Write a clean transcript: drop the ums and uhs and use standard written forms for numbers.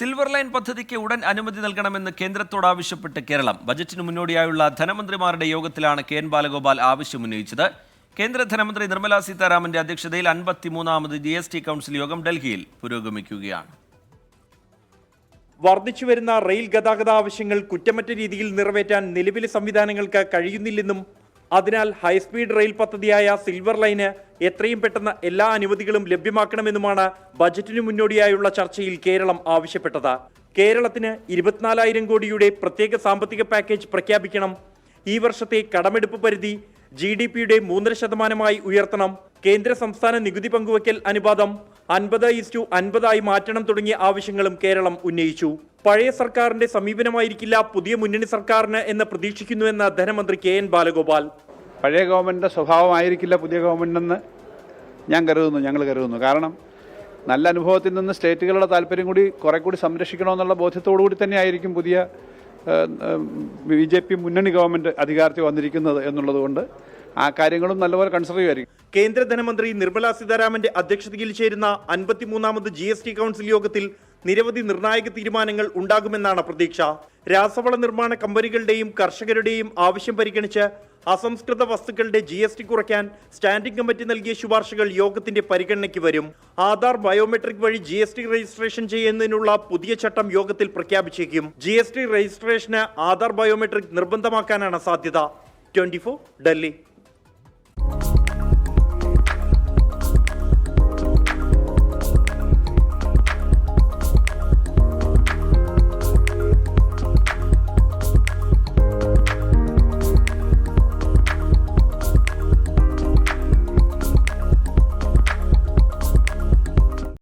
Silver line പദ്ധതിക്ക് ഉടൻ അനുമതി നൽകണമെന്ന് കേന്ദ്രത്തോട് ആവശ്യപ്പെട്ട് കേരളം. ബജറ്റിന് മുന്നോടിയായുള്ള ധനമന്ത്രിമാരുടെ യോഗത്തിലാണ് കെ.എൻ. ബാലഗോപാൽ ആവശ്യമുന്നയിച്ചത്. കേന്ദ്ര ധനമന്ത്രി നിർമ്മല സീതാരാമന്റെ അധ്യക്ഷതയിൽ 53ാമത് GST കൗൺസിൽ യോഗം ഡൽഹിയിൽ പുരോഗമിക്കുകയാണ്. വർദ്ധിച്ചുവരുന്ന റെയിൽ ഗതാഗത ആവശ്യങ്ങൾ കുറ്റമറ്റ രീതിയിൽ നിറവേറ്റാൻ നിലവിലെ സംവിധാനങ്ങൾക്ക് കഴിയുന്നില്ലെന്നും അതിനാൽ ഹൈസ്പീഡ് റെയിൽ പദ്ധതിയായ സിൽവർ ലൈന് എത്രയും പെട്ടെന്ന് എല്ലാ അനുമതികളും ലഭ്യമാക്കണമെന്നുമാണ് ബജറ്റിന് മുന്നോടിയായുള്ള ചർച്ചയിൽ കേരളം ആവശ്യപ്പെട്ടത്. കേരളത്തിന് 24,000 കോടിയുടെ പ്രത്യേക സാമ്പത്തിക പാക്കേജ് പ്രഖ്യാപിക്കണം. ഈ വർഷത്തെ കടമെടുപ്പ് പരിധി GDP-യുടെ 3% ഉയർത്തണം. കേന്ദ്ര സംസ്ഥാന നികുതി പങ്കുവയ്ക്കൽ അനുപാതം 50:50 മാറ്റണം തുടങ്ങിയ ആവശ്യങ്ങളും കേരളം ഉന്നയിച്ചു. പഴയ സർക്കാരിന്റെ സമീപനമായിരിക്കില്ല പുതിയ മുന്നണി സർക്കാരിന് എന്ന് പ്രതീക്ഷിക്കുന്നുവെന്ന് ധനമന്ത്രി കെ.എൻ. ബാലഗോപാൽ. പഴയ ഗവൺമെൻറ്റിൻ്റെ സ്വഭാവമായിരിക്കില്ല പുതിയ ഗവൺമെൻറ്റെന്ന് ഞങ്ങൾ കരുതുന്നു. കാരണം നല്ല അനുഭവത്തിൽ നിന്ന് സ്റ്റേറ്റുകളുടെ താല്പര്യം കൂടി കുറെ കൂടി സംരക്ഷിക്കണമെന്നുള്ള ബോധ്യത്തോടു കൂടി തന്നെയായിരിക്കും പുതിയ BJP മുന്നണി ഗവൺമെൻറ് അധികാരത്തിൽ വന്നിരിക്കുന്നത് എന്നുള്ളതുകൊണ്ട് ആ കാര്യങ്ങളും നല്ലപോലെ കൺസിഡർ ചെയ്യുമായിരിക്കും. കേന്ദ്ര ധനമന്ത്രി നിർമ്മല സീതാരാമന്റെ അധ്യക്ഷതയിൽ ചേരുന്ന 53ാമത് GST കൗൺസിൽ യോഗത്തിൽ നിരവധി നിർണായക തീരുമാനങ്ങൾ ഉണ്ടാകുമെന്നാണ് പ്രതീക്ഷ. രാസവള നിർമ്മാണ കമ്പനികളുടെയും കർഷകരുടെയും ആവശ്യം പരിഗണിച്ച് അസംസ്കൃത വസ്തുക്കളുടെ GST കുറയ്ക്കാൻ സ്റ്റാൻഡിംഗ് കമ്മിറ്റി നൽകിയ ശുപാർശകൾ യോഗത്തിന്റെ പരിഗണനയ്ക്ക് വരും. ആധാർ ബയോമെട്രിക് വഴി GST രജിസ്ട്രേഷൻ ചെയ്യുന്നതിനുള്ള പുതിയ ചട്ടം യോഗത്തിൽ പ്രഖ്യാപിച്ചേക്കും. GST രജിസ്ട്രേഷന് ആധാർ ബയോമെട്രിക് നിർബന്ധമാക്കാനാണ് സാധ്യത. 24 ഡൽഹി.